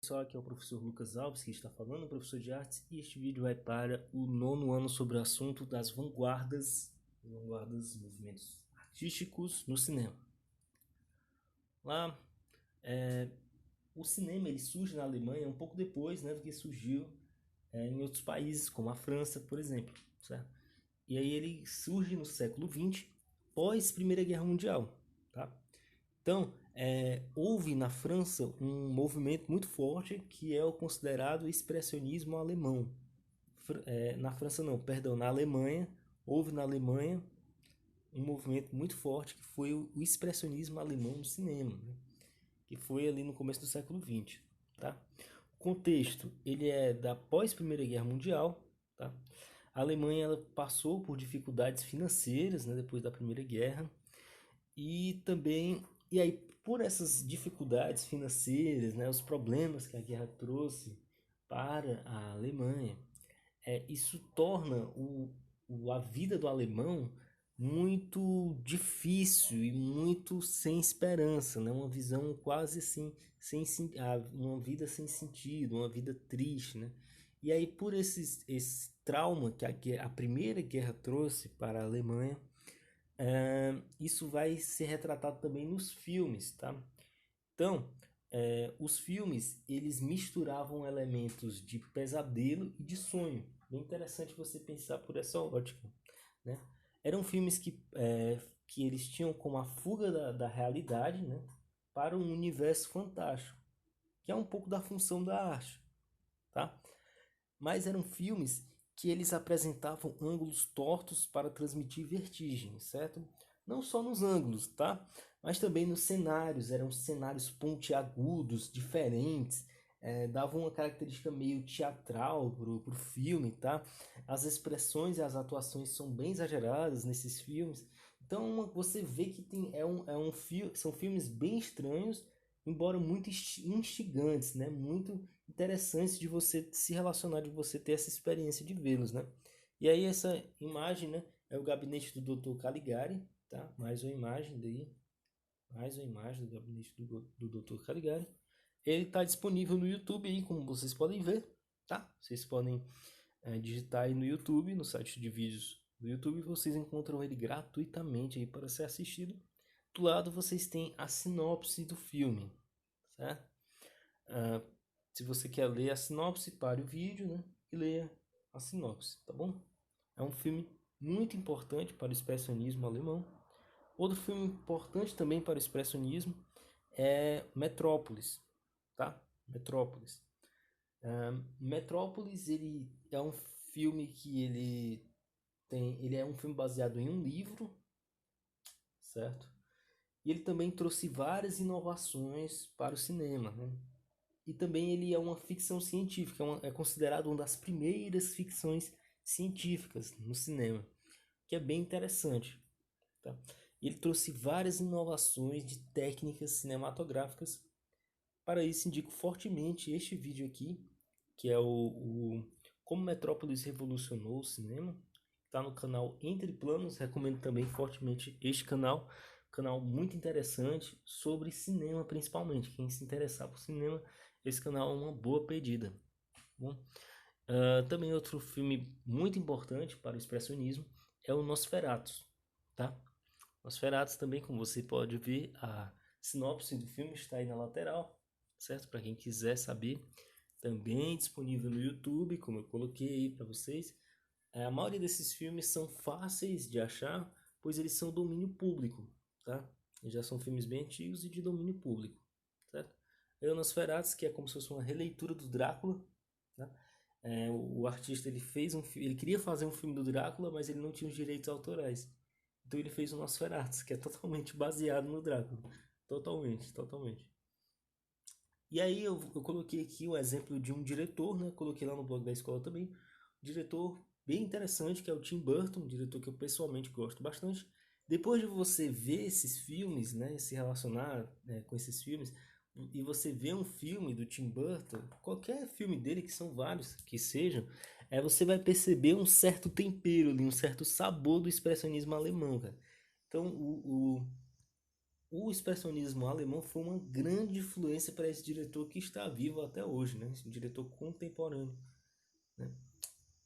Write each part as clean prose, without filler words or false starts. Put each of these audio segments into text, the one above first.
Pessoal, aqui é o professor Lucas Alves que está falando, professor de artes, e este vídeo vai para o 9º ano sobre o assunto das vanguardas, movimentos artísticos no cinema. Lá, o cinema ele surge na Alemanha um pouco depois, né, do que surgiu em outros países, como a França, por exemplo, certo? E aí ele surge no século XX, pós Primeira Guerra Mundial, tá? Então, houve na França um movimento muito forte que é o considerado expressionismo alemão. Na França não, perdão, na Alemanha, houve na Alemanha um movimento muito forte que foi o expressionismo alemão no cinema, né? Que foi ali no começo do século XX, tá? O contexto, ele é da pós-Primeira Guerra Mundial, tá? A Alemanha ela passou por dificuldades financeiras, né, depois da Primeira Guerra, e aí por essas dificuldades financeiras, né, os problemas que a guerra trouxe para a Alemanha, isso torna a vida do alemão muito difícil e muito sem esperança, né? Uma visão quase assim, uma vida sem sentido, uma vida triste, né? E aí por esse trauma que a Primeira Guerra trouxe para a Alemanha, isso vai ser retratado também nos filmes, tá? Então, os filmes, eles misturavam elementos de pesadelo e de sonho. Bem interessante você pensar por essa ótica, né? Eram filmes que eles tinham como a fuga da realidade, né, para um universo fantástico, que é um pouco da função da arte, tá? Mas eram filmes que eles apresentavam ângulos tortos para transmitir vertigem, certo? Não só nos ângulos, tá? Mas também nos cenários, eram cenários pontiagudos, diferentes, davam uma característica meio teatral pro filme, tá? As expressões e as atuações são bem exageradas nesses filmes. Então você vê que são filmes bem estranhos, embora muito instigantes, né? Muito interessantes de você se relacionar, de você ter essa experiência de vê-los, né? E aí essa imagem, né, é o gabinete do Dr. Caligari, tá? Mais uma imagem daí, mais uma imagem do gabinete do Dr. Caligari. Ele está disponível no YouTube aí, como vocês podem ver, tá? Vocês podem digitar aí no YouTube, no site de vídeos do YouTube, vocês encontram ele gratuitamente aí para ser assistido. Do lado vocês têm a sinopse do filme, certo? Ah, se você quer ler a sinopse, pare o vídeo, né, e leia a sinopse, tá bom? É um filme muito importante para o expressionismo alemão. Outro filme importante também para o expressionismo é Metrópolis, tá? Metrópolis. Metrópolis, ele é um filme que ele é um filme baseado em um livro, certo? E ele também trouxe várias inovações para o cinema, né? E também ele é uma ficção científica, é considerado uma das primeiras ficções científicas no cinema, que é bem interessante, tá? Ele trouxe várias inovações de técnicas cinematográficas. Para isso, indico fortemente este vídeo aqui, que é o Como Metrópolis Revolucionou o Cinema. Está no canal Entre Planos, recomendo também fortemente este canal muito interessante sobre cinema principalmente. Quem se interessar por cinema, esse canal é uma boa pedida. Bom, também outro filme muito importante para o expressionismo é o Nosferatu, tá? Nosferatu também, como você pode ver, a sinopse do filme está aí na lateral, certo? Para quem quiser saber, também disponível no YouTube, como eu coloquei aí para vocês. A maioria desses filmes são fáceis de achar, pois eles são domínio público, tá? Eles já são filmes bem antigos e de domínio público, certo? Aí o Nosferatu, que é como se fosse uma releitura do Drácula, tá? O artista ele queria fazer um filme do Drácula, mas ele não tinha os direitos autorais. Então ele fez o Nosferatu, que é totalmente baseado no Drácula. Totalmente, totalmente. E aí eu coloquei aqui um exemplo de um diretor, né? Coloquei lá no blog da escola também. Um diretor bem interessante, que é o Tim Burton, um diretor que eu pessoalmente gosto bastante. Depois de você ver esses filmes, né? Se relacionar, né, com esses filmes, e você vê um filme do Tim Burton, qualquer filme dele, que são vários que sejam, você vai perceber um certo tempero ali, um certo sabor do expressionismo alemão, cara. Então, o expressionismo alemão foi uma grande influência para esse diretor que está vivo até hoje, né? Esse diretor contemporâneo, né?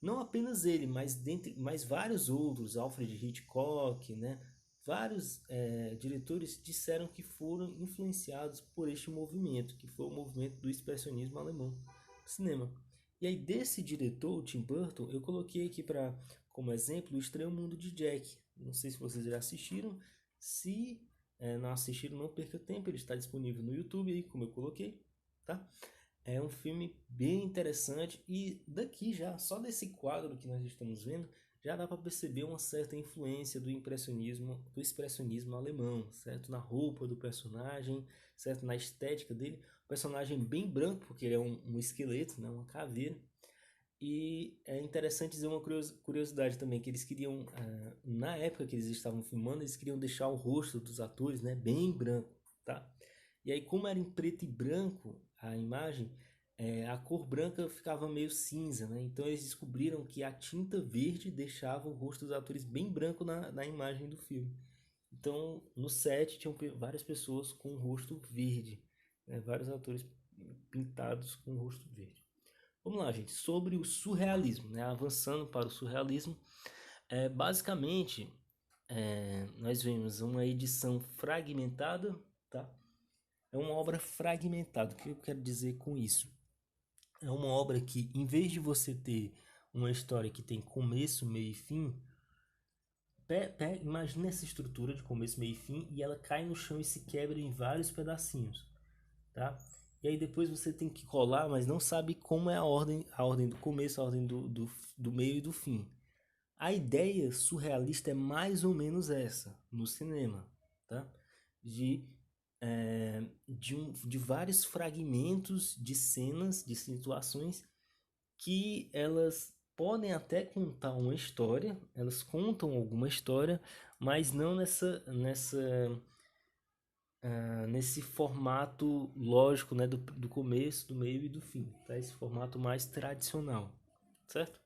Não apenas ele, mas vários outros, Alfred Hitchcock, né? Vários diretores disseram que foram influenciados por este movimento, que foi o movimento do expressionismo alemão no cinema. E aí desse diretor, Tim Burton, eu coloquei aqui para como exemplo o Estranho Mundo de Jack. Não sei se vocês já assistiram. Se não assistiram, não perca tempo. Ele está disponível no YouTube aí, como eu coloquei, tá? É um filme bem interessante e daqui já, só desse quadro que nós estamos vendo, já dá para perceber uma certa influência do expressionismo alemão, certo? Na roupa do personagem, certo? Na estética dele. O personagem bem branco, porque ele é um esqueleto, né? Uma caveira. E é interessante dizer uma curiosidade também, que eles queriam, na época que eles estavam filmando, eles queriam deixar o rosto dos atores, né, bem branco, tá? E aí, como era em preto e branco a imagem, a cor branca ficava meio cinza, né? Então eles descobriram que a tinta verde deixava o rosto dos atores bem branco na imagem do filme. Então, no set tinham várias pessoas com o rosto verde, né? Vários atores pintados com o rosto verde. Vamos lá, gente, sobre o surrealismo, né? Avançando para o surrealismo, basicamente nós vemos uma edição fragmentada, tá? É uma obra fragmentada. O que eu quero dizer com isso? É uma obra que, em vez de você ter uma história que tem começo, meio e fim, imagina essa estrutura de começo, meio e fim e ela cai no chão e se quebra em vários pedacinhos, tá? E aí depois você tem que colar, mas não sabe como é a ordem do começo, a ordem do meio e do fim. A ideia surrealista é mais ou menos essa no cinema, tá? De, de vários fragmentos de cenas, de situações que elas podem até contar uma história, elas contam alguma história, mas não nesse formato lógico, né, do começo, do meio e do fim, tá? Esse formato mais tradicional, certo?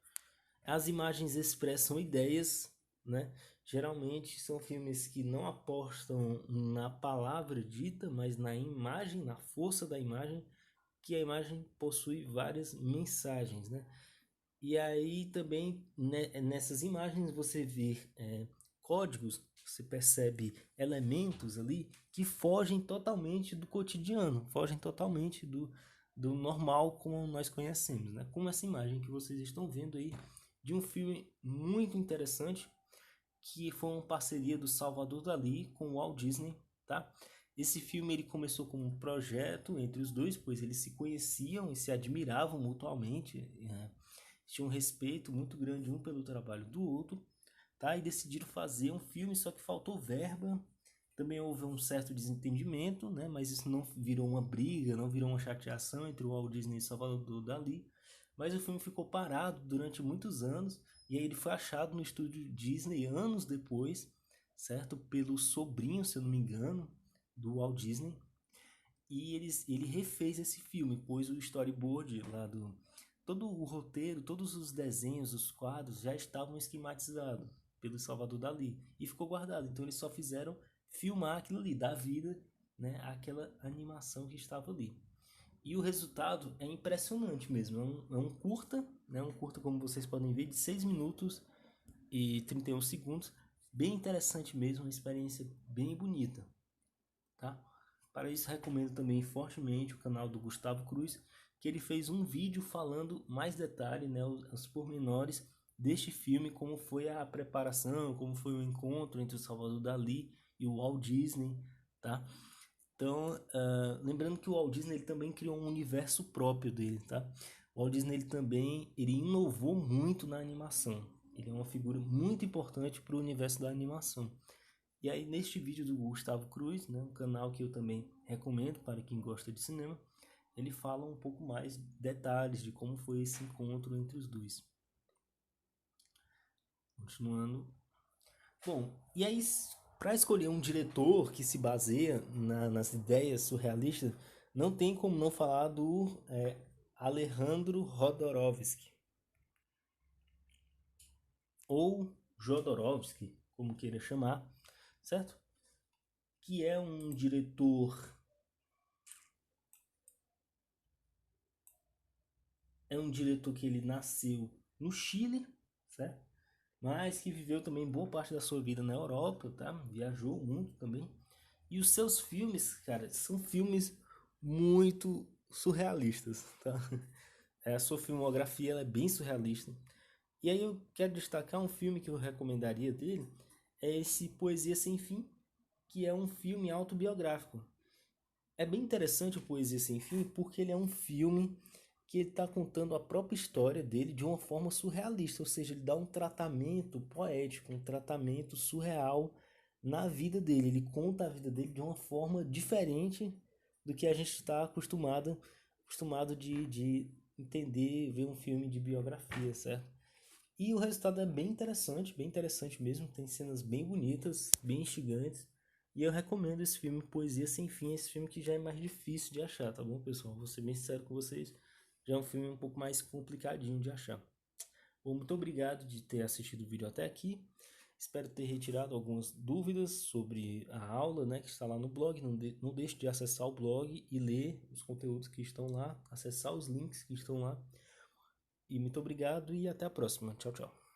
As imagens expressam ideias, né? Geralmente são filmes que não apostam na palavra dita, mas na imagem, na força da imagem, que a imagem possui várias mensagens, né? E aí também nessas imagens você vê códigos, você percebe elementos ali que fogem totalmente do cotidiano, fogem totalmente do normal como nós conhecemos, né? Como essa imagem que vocês estão vendo aí de um filme muito interessante que foi uma parceria do Salvador Dalí com o Walt Disney, tá? Esse filme ele começou como um projeto entre os dois, pois eles se conheciam e se admiravam mutuamente, tinham um respeito muito grande um pelo trabalho do outro, tá? E decidiram fazer um filme, só que faltou verba. Também houve um certo desentendimento, né? Mas isso não virou uma briga, não virou uma chateação entre o Walt Disney e Salvador Dalí. Mas o filme ficou parado durante muitos anos e aí ele foi achado no estúdio Disney anos depois, certo? Pelo sobrinho, se eu não me engano, do Walt Disney. E ele refez esse filme, pôs o storyboard lá todo o roteiro, todos os desenhos, os quadros já estavam esquematizados pelo Salvador Dalí e ficou guardado. Então eles só fizeram filmar aquilo ali, dar vida, né, àquela animação que estava ali. E o resultado é impressionante mesmo. É um curta, né, um curta como vocês podem ver, de 6 minutos e 31 segundos. Bem interessante mesmo, uma experiência bem bonita, tá? Para isso, recomendo também fortemente o canal do Gustavo Cruz, que ele fez um vídeo falando mais detalhe, né, os pormenores deste filme, como foi a preparação, como foi o encontro entre o Salvador Dalí e o Walt Disney, tá? Então, lembrando que o Walt Disney ele também criou um universo próprio dele, tá? O Walt Disney ele inovou muito na animação. Ele é uma figura muito importante para o universo da animação. E aí, neste vídeo do Gustavo Cruz, né, um canal que eu também recomendo para quem gosta de cinema, ele fala um pouco mais detalhes de como foi esse encontro entre os dois. Continuando. Bom, e aí, para escolher um diretor que se baseia nas ideias surrealistas, não tem como não falar do Alejandro Jodorowsky, ou Jodorowsky, como queira chamar, certo? que é um diretor, que ele nasceu no Chile, certo? Mas que viveu também boa parte da sua vida na Europa, tá? Viajou muito também. E os seus filmes, cara, são filmes muito surrealistas, tá? A sua filmografia ela é bem surrealista. E aí eu quero destacar um filme que eu recomendaria dele, é esse Poesia Sem Fim, que é um filme autobiográfico. É bem interessante o Poesia Sem Fim porque ele é um filme que ele está contando a própria história dele de uma forma surrealista, ou seja, ele dá um tratamento poético, um tratamento surreal na vida dele. Ele conta a vida dele de uma forma diferente do que a gente está acostumado de entender, ver um filme de biografia, certo? E o resultado é bem interessante mesmo. Tem cenas bem bonitas, bem instigantes. E eu recomendo esse filme Poesia Sem Fim, esse filme que já é mais difícil de achar, tá bom, pessoal? Vou ser bem sincero com vocês, já é um filme um pouco mais complicadinho de achar. Bom, muito obrigado de ter assistido o vídeo até aqui. Espero ter retirado algumas dúvidas sobre a aula, né, que está lá no blog. Não deixe de acessar o blog e ler os conteúdos que estão lá, acessar os links que estão lá. E muito obrigado e até a próxima. Tchau, tchau.